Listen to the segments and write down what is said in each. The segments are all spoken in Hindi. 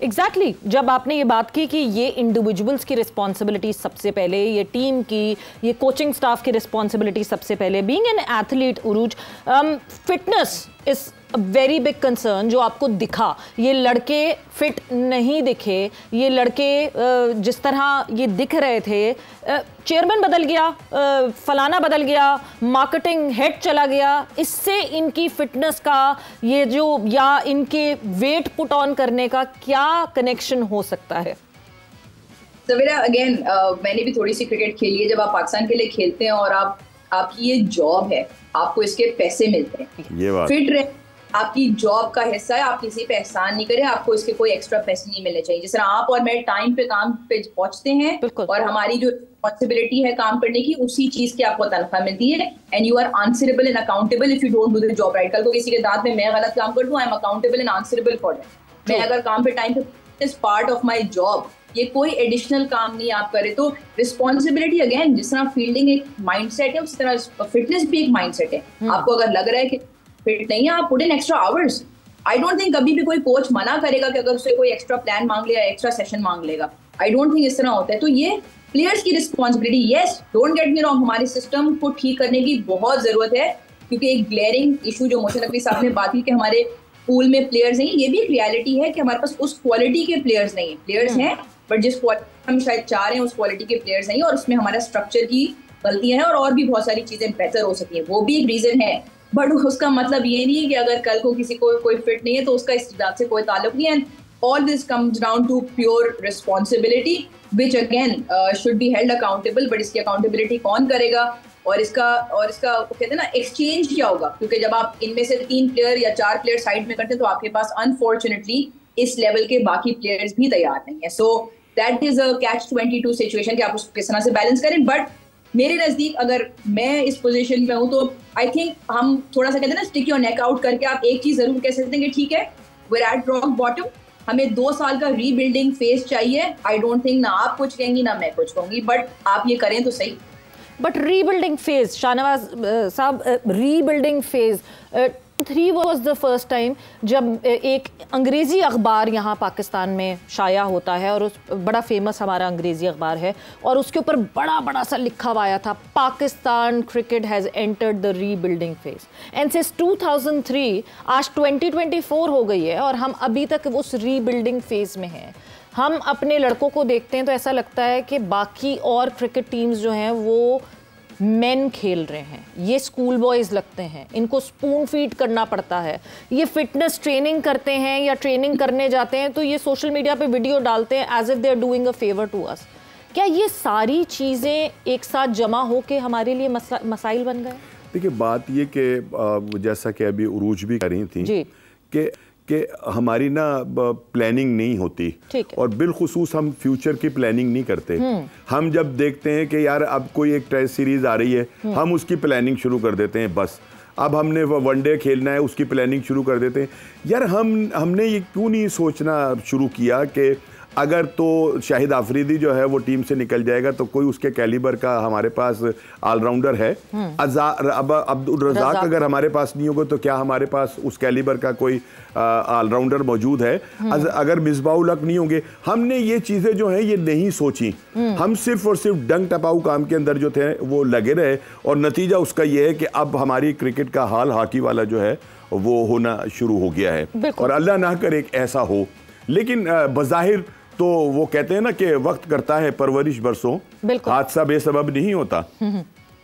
एग्जैक्टली जब आपने ये बात की कि ये इंडिविजुअल्स की रिस्पॉन्सिबिलिटी सबसे पहले, ये टीम की, ये कोचिंग स्टाफ की रिस्पॉन्सिबिलिटी सबसे पहले, being an athlete Urooj, fitness is a very big concern जो आपको दिखा। ये लड़के फिट नहीं दिखे, ये लड़के जिस तरह ये दिख रहे थे, चेयरमैन बदल गया, फलाना बदल गया, मार्केटिंग हेड चला गया, इससे इनकी फिटनेस का ये जो या इनके वेट पुट ऑन करने का क्या कनेक्शन हो सकता है? सवेरा अगेन मैंने भी थोड़ी सी क्रिकेट खेली है। जब आप पाकिस्तान के लिए खेलते हैं और आपकी ये जॉब है, आपको इसके पैसे मिलते हैं, ये बात फिट रहे आपकी जॉब का हिस्सा है। आप किसी पे एहसान नहीं करें, आपको इसके कोई एक्स्ट्रा पैसे नहीं मिलने चाहिए। जिस तरह आप और मैं टाइम पे काम पे पहुंचते हैं और हमारी जो रिस्पॉन्सिबिलिटी है काम करने की, उसी चीज की आपको तनख्वाह मिलती है। And you are answerable and accountable if you don't do the job right. कल को किसी के दांत में मैं गलत काम कर दूं, I am accountable and answerable for that. मैं अगर काम पे टाइम पे, is part of my job, ये कोई एडिशनल काम नहीं आप करें। तो रिस्पॉन्सिबिलिटी अगेन, जिस तरह फील्डिंग एक माइंडसेट है, उसी तरह फिटनेस भी एक माइंडसेट है। आपको अगर लग रहा है कि फिट नहीं है, आप put in extra hours. I don't think कभी भी कोई कोच मना करेगा कि अगर उससे कोई एक्स्ट्रा प्लान मांग लेगा, एक्स्ट्रा सेशन मांग लेगा। आई डोंट थिंक इस तरह होता है। तो ये प्लेयर्स की responsibility, yes don't get me wrong, हमारे सिस्टम को ठीक करने की बहुत जरूरत है, क्योंकि एक ग्लेयरिंग इशू जो मोहसिन नकवी साहब ने बात की कि हमारे पूल में प्लेयर्स नहीं, ये भी एक रियलिटी है कि हमारे पास उस क्वालिटी के प्लेयर्स नहीं है। प्लेयर्स हैं बट जिस क्वालिटी हम शायद चाह रहे हैं उस क्वालिटी के प्लेयर्स नहीं, और उसमें हमारा स्ट्रक्चर की गलतियां हैं और भी बहुत सारी चीजें बेहतर हो सकती हैं। वो भी एक रीजन है, बट उसका मतलब ये नहीं है कि अगर कल को किसी को कोई फिट नहीं है तो उसका इस बात से कोई ताल्लुक नहीं है। All this comes down to pure responsibility which again should be held accountable. But इसकी अकाउंटेबिलिटी कौन करेगा और इसका कहते हैं ना एक्सचेंज क्या होगा? क्योंकि जब आप इनमें से 3 प्लेयर या 4 प्लेयर साइड में करते हैं तो आपके पास अनफॉर्चुनेटली इस लेवल के बाकी प्लेयर्स भी तैयार नहीं है। So that is a catch-22 situation कि आप उसको किस तरह से बैलेंस करें। बट मेरे नजदीक अगर मैं इस पोजीशन में हूं तो आई थिंक हम थोड़ा सा कहते हैं ना स्टिक योर नेक आउट करके आप एक चीज जरूर कह सकते हैं कि ठीक है, we are at rock bottom, हमें 2 साल का रीबिल्डिंग फेज चाहिए। आई डोंट थिंक ना आप कुछ कहेंगी ना मैं कुछ कहूंगी, बट आप ये करें तो सही। बट रीबिल्डिंग फेज, शाहनवाज साहब, rebuilding phase 3 was the first time जब एक अंग्रेज़ी अखबार यहाँ पाकिस्तान में शाया होता है, और उस बड़ा फेमस हमारा अंग्रेज़ी अखबार है, और उसके ऊपर बड़ा बड़ा सा लिखा हुआ आया था, Pakistan cricket has entered the rebuilding phase. And since 2003 आज 2024 हो गई है और हम अभी तक उस रीबिल्डिंग फेज में हैं। हम अपने लड़कों को देखते हैं तो ऐसा लगता है कि बाकी और क्रिकेट टीम्स जो हैं वो मेन खेल रहे हैं, ये स्कूल बॉयज़ लगते हैं, इनको स्पून फीड करना पड़ता है। ये फिटनेस ट्रेनिंग करते हैं या ट्रेनिंग करने जाते हैं तो ये सोशल मीडिया पे वीडियो डालते हैं as if they are doing a favour to us. क्या ये सारी चीज़ें एक साथ जमा हो के हमारे लिए मसाइल बन गए? देखिए, बात ये कि जैसा कि अभी उरूज भी कर रही थी कि हमारी ना प्लानिंग नहीं होती, और बिलखुसूस हम फ्यूचर की प्लानिंग नहीं करते। हम जब देखते हैं कि यार अब कोई एक टेस्ट सीरीज आ रही है, हम उसकी प्लानिंग शुरू कर देते हैं। बस अब हमने वनडे खेलना है, उसकी प्लानिंग शुरू कर देते हैं। यार हमने ये क्यों नहीं सोचना शुरू किया कि अगर तो शाहिद आफरीदी जो है वो टीम से निकल जाएगा तो कोई उसके कैलिबर का हमारे पास ऑलराउंडर है। अब अब्दुल रज़ाक अगर हमारे पास नहीं होगा तो क्या हमारे पास उस कैलिबर का कोई ऑलराउंडर मौजूद है? अगर मिसबाउल हक नहीं होंगे, हमने ये चीज़ें जो हैं ये नहीं सोची। हम सिर्फ और सिर्फ डंग टपाऊ काम के अंदर जो थे वो लगे रहे, और नतीजा उसका ये है कि अब हमारी क्रिकेट का हाल हॉकी वाला जो है वो होना शुरू हो गया है। और अल्लाह ना करे ऐसा हो, लेकिन बज़ाहिर तो वो कहते हैं ना कि वक्त करता है परवरिश बरसों, हादसा बेसबब नहीं होता।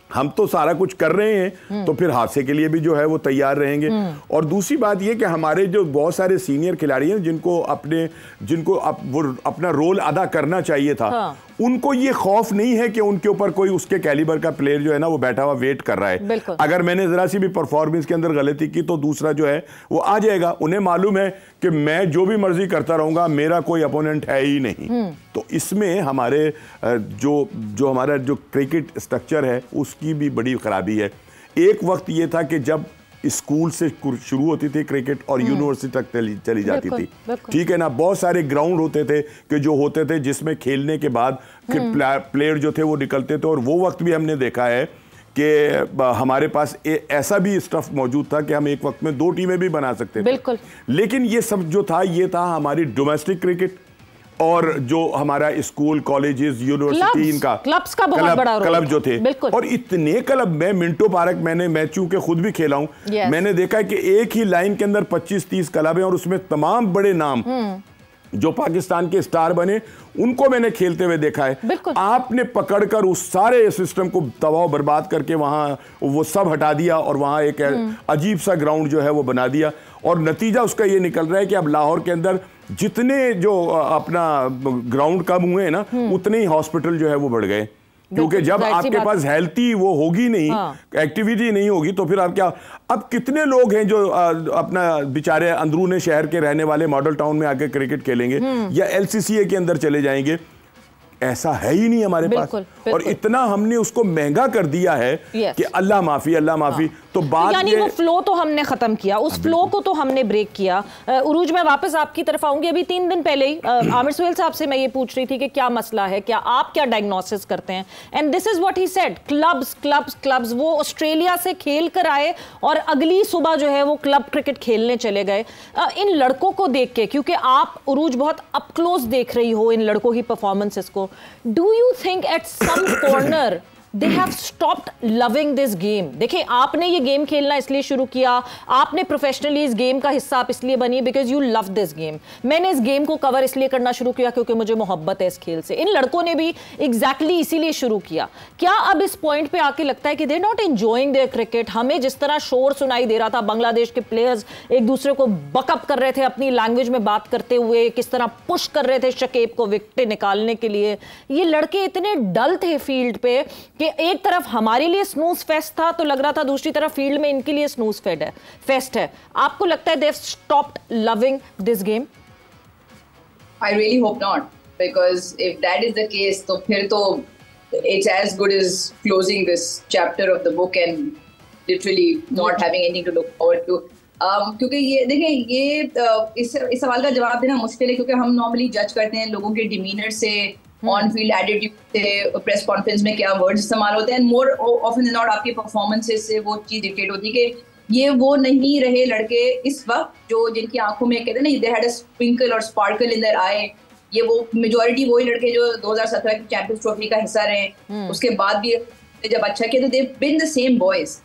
हम तो सारा कुछ कर रहे हैं तो फिर हादसे के लिए भी जो है वो तैयार रहेंगे। और दूसरी बात ये कि हमारे जो बहुत सारे सीनियर खिलाड़ी हैं जिनको अपना रोल अदा करना चाहिए था, उनको ये खौफ नहीं है कि उनके ऊपर कोई उसके कैलिबर का प्लेयर जो है ना वो बैठा हुआ वेट कर रहा है। अगर मैंने जरा सी भी परफॉर्मेंस के अंदर गलती की तो दूसरा जो है वो आ जाएगा। उन्हें मालूम है कि मैं जो भी मर्जी करता रहूंगा, मेरा कोई अपोनेंट है ही नहीं। तो इसमें हमारे जो हमारा जो क्रिकेट स्ट्रक्चर है उसकी भी बड़ी खराबी है। एक वक्त ये था कि जब स्कूल से शुरू होती थी क्रिकेट और यूनिवर्सिटी तक चली जाती थी, ठीक है ना, बहुत सारे ग्राउंड होते थे कि जो होते थे जिसमें खेलने के बाद प्लेयर जो थे वो निकलते थे। और वो वक्त भी हमने देखा है कि हमारे पास ऐसा भी स्टफ मौजूद था कि हम एक वक्त में 2 टीमें भी बना सकते थे। बिल्कुल। लेकिन ये सब जो था, ये था हमारी डोमेस्टिक क्रिकेट और जो हमारा स्कूल, कॉलेजेस, यूनिवर्सिटी, इनका क्लब्स का बहुत बड़ा रोल, क्लब जो थे। और इतने क्लब में मिंटो पार्क, मैं चूंकि खुद भी खेला हूं, मैंने देखा है कि एक ही लाइन के अंदर 25-30 क्लब हैं और उसमें तमाम बड़े नाम जो पाकिस्तान के स्टार बने, उनको मैंने खेलते हुए देखा है। आपने पकड़कर उस सारे सिस्टम को तबाह बर्बाद करके वहां वो सब हटा दिया और वहां एक अजीब सा ग्राउंड जो है वो बना दिया, और नतीजा उसका ये निकल रहा है कि अब लाहौर के अंदर जितने जो अपना ग्राउंड कम हुए हैं ना, उतने ही हॉस्पिटल जो है वो बढ़ गए, क्योंकि जब आपके पास हेल्थी वो होगी नहीं, एक्टिविटी नहीं होगी, तो फिर आप क्या। अब कितने लोग हैं जो अपना बेचारे अंदरूने शहर के रहने वाले मॉडल टाउन में आके क्रिकेट खेलेंगे या LCCA के अंदर चले जाएंगे? ऐसा है ही नहीं हमारे पास। और इतना हमने उसको महंगा कर दिया है कि अल्लाह माफी, अल्लाह माफी। तो बात यानी वो फ्लो तो हमने खत्म किया, उस फ्लो को तो हमने ब्रेक किया। उरूज, मैं वापस आपकी तरफ आऊंगी। अभी 3 दिन पहले ही आमिर सुहेल साहब से मैं ये पूछ रही थी कि क्या मसला है, क्या आप क्या डायग्नोसिस करते हैं, and this is what he said, clubs clubs clubs. वो ऑस्ट्रेलिया से खेल कर आए और अगली सुबह जो है वो क्लब क्रिकेट खेलने चले गए। इन लड़कों को देख के, क्योंकि आप उरूज बहुत अप क्लोज देख रही हो इन लड़कों की परफॉर्मेंसेस को, do you think at some corner they have stopped loving this game? देखिए, आपने ये गेम खेलना इसलिए शुरू किया, आपने प्रोफेशनली इस गेम का हिस्सा आप इसलिए बनी because you love this game. मैंने इस गेम को कवर इसलिए करना शुरू किया क्योंकि मुझे मोहब्बत है इस खेल से। इन लड़कों ने भी एग्जैक्टली इसीलिए शुरू किया। क्या अब इस पॉइंट पे आके लगता है कि they not enjoying there cricket? हमें जिस तरह शोर सुनाई दे रहा था, बांग्लादेश के प्लेयर्स एक दूसरे को बकअप कर रहे थे अपनी लैंग्वेज में बात करते हुए, किस तरह पुश कर रहे थे शकीब को विकेट निकालने के लिए, ये लड़के इतने डल थे फील्ड पे कि एक तरफ हमारे लिए स्नूज फेस्ट था तो लग रहा था दूसरी तरफ फील्ड में इनके लिए स्नूज फेस्ट है। आपको लगता है they have stopped loving this game? I really hope not, because if that is the case तो फिर तो it's as good as closing this chapter of the book and literally not having anything to look forward to. क्योंकि ये देखें, ये इस सवाल का जवाब देना मुश्किल है, क्योंकि हम नॉर्मली जज करते हैं लोगों के डिमीनर से, ऑन फील्ड एटीट्यूड से, प्रेस कॉन्फ्रेंस में क्या वर्ड्स इस्तेमाल होते हैं, मोर ऑफन देन नॉट आपकी परफॉर्मेंसेस से वो चीज डिक्टेट होती है कि ये वो नहीं रहे लड़के इस वक्त जो जिनकी आंखों में कहते हैं ना, दे हैड अ स्प्रिंकल और स्पार्कल इन देयर आई। ये वो मेजॉरिटी वही लड़के जो 2017 की चैंपियंस ट्रॉफी का हिस्सा रहे, उसके बाद भी जब अच्छा किया तो they been the same boys.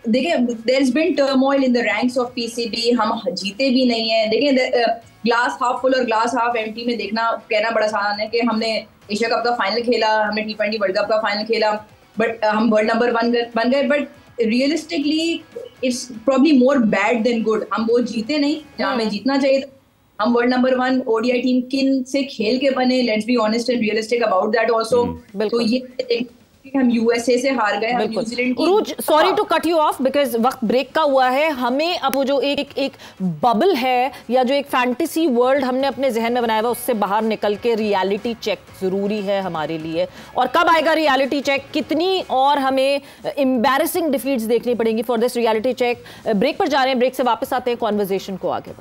देखिए, there has been turmoil in the ranks of PCB, हम जीते भी नहीं है। देखिए, ग्लास हाफ फुल और ग्लास हाफ एम्प्टी में देखना, कहना बड़ा आसान है कि हमने एशिया कप का फाइनल खेला, हमने T20 वर्ल्ड कप का फाइनल खेला, बट हम वर्ल्ड नंबर 1 बन गए, but realistically it's probably more bad than good. हम वो जीते नहीं जहाँ हमें जीतना चाहिए था। हम वर्ल्ड नंबर 1 ODI टीम किन से खेल के बने, let's be honest and realistic about that also. तो ये हम यूएसए से हार गए, हम New Zealand Urooj, sorry to cut you off because वक्त ब्रेक का हुआ है। हमें अब वो जो एक बबल है या जो एक फैंटेसी वर्ल्ड हमने अपने जहन में बनाया हुआ, उससे बाहर निकल के रियलिटी चेक जरूरी है हमारे लिए। और कब आएगा रियलिटी चेक? कितनी और हमें एम्बैरेसिंग डिफीट्स देखनी पड़ेंगी for this reality check? Break पर जा रहे हैं, ब्रेक से वापस आते हैं, कॉन्वर्सेशन को आगे बढ़ाते हैं।